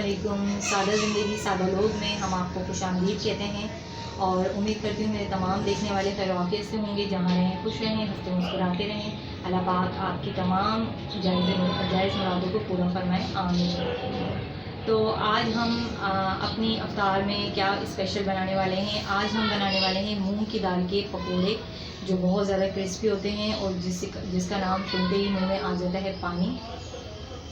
अस्सलामुअलैकुम। सादा ज़िंदगी सादा लोग में हम आपको खुशामदीद कहते हैं और उम्मीद करती हूँ मेरे तमाम देखने वाले खैर से होंगे, जहाँ रहें खुश रहें, हंसते मुस्कुराते रहें। अल्लाह पाक आपकी तमाम जायज़ मुरादों को पूरा फरमाएँ, आमीन। तो आज हम अपनी अफ्तार में क्या स्पेशल बनाने वाले हैं। आज हम बनाने वाले हैं मूंग की दाल के पकोड़े, जो बहुत ज़्यादा क्रिस्पी होते हैं और जिसका नाम सुनते ही मुँह में आ जाता है पानी।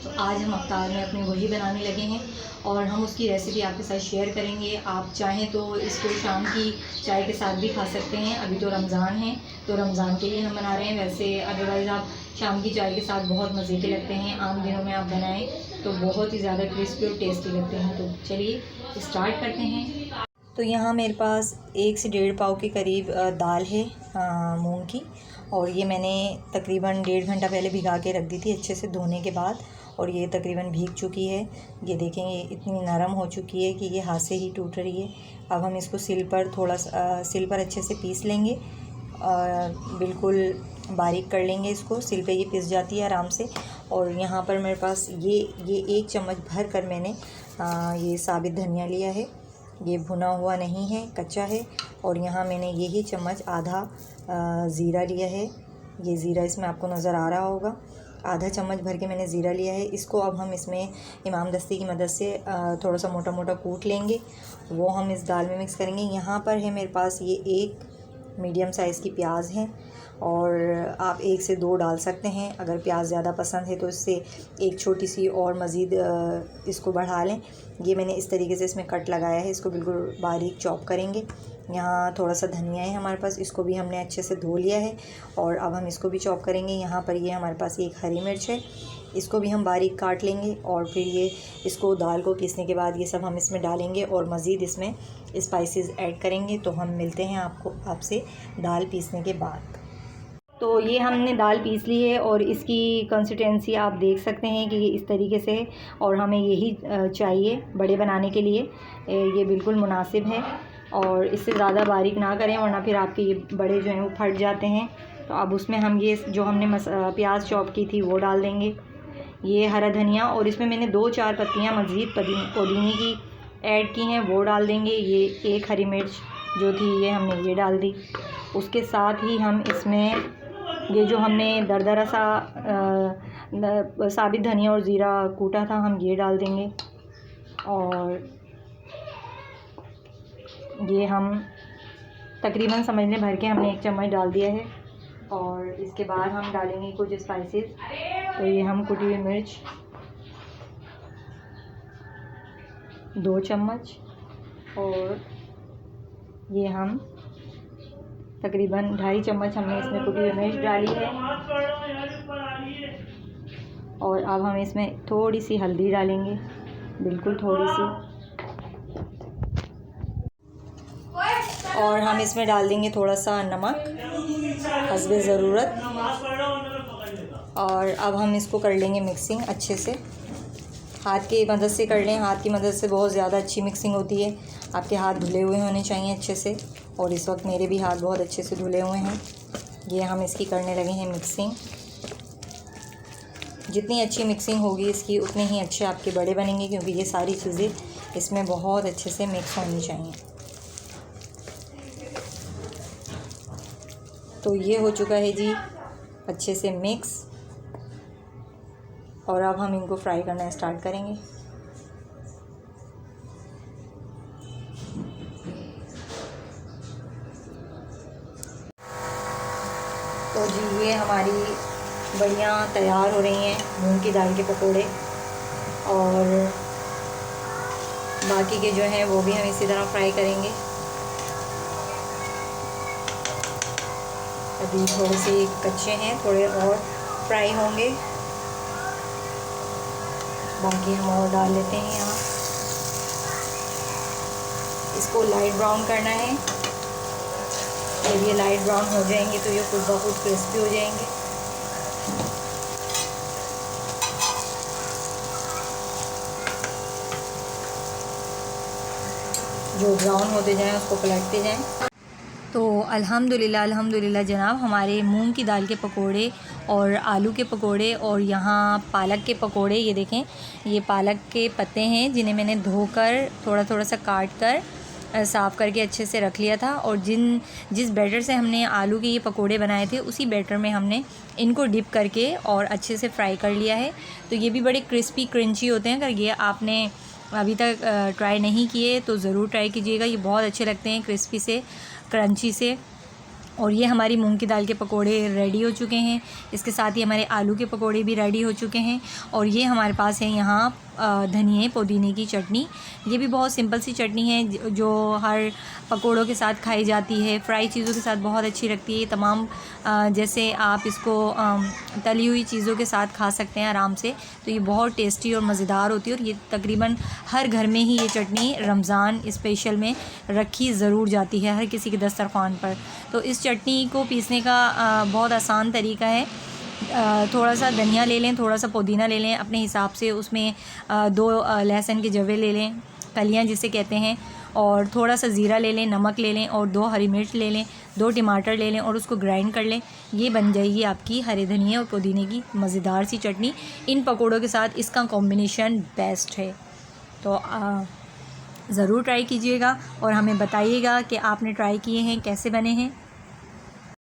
तो आज हम अफ्तार में अपने वही बनाने लगे हैं और हम उसकी रेसिपी आपके साथ शेयर करेंगे। आप चाहें तो इसको शाम की चाय के साथ भी खा सकते हैं। अभी तो रमज़ान है, तो रमज़ान के लिए हम बना रहे हैं। वैसे अदरवाइज़ आप शाम की चाय के साथ बहुत मज़े के लगते हैं। आम दिनों में आप बनाएं तो बहुत ही ज़्यादा क्रिस्पी और टेस्टी लगते हैं। तो चलिए स्टार्ट करते हैं। तो यहाँ मेरे पास 1 से 1.5 पाव के करीब दाल है मूंग की, और ये मैंने तकरीबन 1.5 घंटा पहले भिगा के रख दी थी अच्छे से धोने के बाद, और ये तकरीबन भीग चुकी है। ये देखें, ये इतनी नरम हो चुकी है कि ये हाथ से ही टूट रही है। अब हम इसको सिल पर अच्छे से पीस लेंगे, बिल्कुल बारीक कर लेंगे इसको। सिल पे ये पिस जाती है आराम से। और यहाँ पर मेरे पास ये 1 चम्मच भर कर मैंने ये साबित धनिया लिया है। ये भुना हुआ नहीं है, कच्चा है। और यहाँ मैंने यही चम्मच आधा ज़ीरा लिया है। ये ज़ीरा इसमें आपको नज़र आ रहा होगा। आधा चम्मच भर के मैंने ज़ीरा लिया है। इसको अब हम इसमें इमाम दस्ते की मदद से थोड़ा सा मोटा मोटा कूट लेंगे, वो हम इस दाल में मिक्स करेंगे। यहाँ पर है मेरे पास ये 1 मीडियम साइज़ की प्याज है, और आप 1 से 2 डाल सकते हैं। अगर प्याज ज़्यादा पसंद है तो इससे 1 छोटी सी और मज़ीद इसको बढ़ा लें। ये मैंने इस तरीके से इसमें कट लगाया है। इसको बिल्कुल बारीक चॉप करेंगे। यहाँ थोड़ा सा धनिया है हमारे पास, इसको भी हमने अच्छे से धो लिया है और अब हम इसको भी चॉप करेंगे। यहाँ पर ये हमारे पास 1 हरी मिर्च है, इसको भी हम बारीक काट लेंगे। और फिर ये इसको दाल को पीसने के बाद ये सब हम इसमें डालेंगे और मज़ीद इसमें स्पाइसेस ऐड करेंगे। तो हम मिलते हैं आपसे दाल पीसने के बाद। तो ये हमने दाल पीस ली है और इसकी कंसिस्टेंसी आप देख सकते हैं कि ये इस तरीके से है, और हमें यही चाहिए बड़े बनाने के लिए। ये बिल्कुल मुनासिब है, और इससे ज़्यादा बारीक ना करें वरना फिर आपके ये बड़े जो हैं वो फट जाते हैं। तो अब उसमें हम ये जो हमने प्याज चॉप की थी वो डाल देंगे, ये हरा धनिया, और इसमें मैंने 2-4 पत्तियाँ मज़ीद पुदीने की ऐड की हैं, वो डाल देंगे। ये 1 हरी मिर्च जो थी ये हमने ये डाल दी। उसके साथ ही हम इसमें ये जो हमने दरदरा सा साबित धनिया और ज़ीरा कूटा था हम ये डाल देंगे। और ये हम तकरीबन समझ लें भर के हमने 1 चम्मच डाल दिया है। और इसके बाद हम डालेंगे कुछ स्पाइसेस। तो ये हम कुटी हुई मिर्च 2 चम्मच, और ये हम तकरीबन 2.5 चम्मच हमने इसमें कुटी हुई मिर्च डाली है। और अब हम इसमें थोड़ी सी हल्दी डालेंगे, बिल्कुल थोड़ी सी। और हम इसमें डाल देंगे थोड़ा सा नमक हस्बे ज़रूरत। और अब हम इसको कर लेंगे मिक्सिंग अच्छे से, हाथ की मदद से कर लें। हाथ की मदद से बहुत ज़्यादा अच्छी मिक्सिंग होती है। आपके हाथ धुले हुए होने चाहिए अच्छे से, और इस वक्त मेरे भी हाथ बहुत अच्छे से धुले हुए हैं। ये हम इसकी करने लगे हैं मिक्सिंग। जितनी अच्छी मिक्सिंग होगी इसकी उतने ही अच्छे आपके बड़े बनेंगे, क्योंकि ये सारी चीज़ें इसमें बहुत अच्छे से मिक्स होनी चाहिए। तो ये हो चुका है जी अच्छे से मिक्स, और अब हम इनको फ्राई करना स्टार्ट करेंगे। तो जी ये हमारी बढ़िया तैयार हो रही हैं मूंग की दाल के पकोड़े, और बाकी के जो हैं वो भी हम इसी तरह फ्राई करेंगे। अभी थोड़े से कच्चे हैं, थोड़े और फ्राई होंगे, बाकी हम और डाल लेते हैं यहाँ। इसको लाइट ब्राउन करना है। जब ये लाइट ब्राउन हो जाएंगे तो ये खुद ब खुद क्रिस्पी हो जाएंगे। जो ब्राउन होते जाएं उसको पलटते जाएं। तो अल्हम्दुलिल्लाह जनाब, हमारे मूंग की दाल के पकोड़े और आलू के पकोड़े और यहाँ पालक के पकोड़े, ये देखें, ये पालक के पत्ते हैं जिन्हें मैंने धोकर थोड़ा थोड़ा सा काट कर साफ़ करके अच्छे से रख लिया था। और जिस बैटर से हमने आलू के ये पकोड़े बनाए थे, उसी बैटर में हमने इनको डिप करके और अच्छे से फ्राई कर लिया है। तो ये भी बड़े क्रिस्पी क्रंची होते हैं। अगर ये आपने अभी तक ट्राई नहीं किए तो ज़रूर ट्राई कीजिएगा, ये बहुत अच्छे लगते हैं क्रिस्पी से, क्रंची से। और ये हमारी मूंग की दाल के पकोड़े रेडी हो चुके हैं। इसके साथ ही हमारे आलू के पकोड़े भी रेडी हो चुके हैं। और ये हमारे पास है यहाँ धनिए पुदीने की चटनी। ये भी बहुत सिंपल सी चटनी है जो हर पकोड़ों के साथ खाई जाती है, फ्राई चीज़ों के साथ बहुत अच्छी लगती है। तमाम जैसे आप इसको तली हुई चीज़ों के साथ खा सकते हैं आराम से। तो ये बहुत टेस्टी और मज़ेदार होती है। और ये तकरीबन हर घर में ही ये चटनी रमज़ान स्पेशल में रखी ज़रूर जाती है, हर किसी के दस्तरख़्वान पर। तो इस चटनी को पीसने का बहुत आसान तरीका है। थोड़ा सा धनिया ले लें, थोड़ा सा पुदीना ले लें अपने हिसाब से, उसमें 2 लहसुन के जवे ले लें, कलियां जिसे कहते हैं, और थोड़ा सा ज़ीरा ले लें, नमक ले लें और 2 हरी मिर्च ले लें, 2 टमाटर ले लें और उसको ग्राइंड कर लें। ये बन जाएगी आपकी हरे धनिए और पुदीने की मज़ेदार सी चटनी। इन पकौड़ों के साथ इसका कॉम्बिनेशन बेस्ट है। तो ज़रूर ट्राई कीजिएगा और हमें बताइएगा कि आपने ट्राई किए हैं, कैसे बने हैं।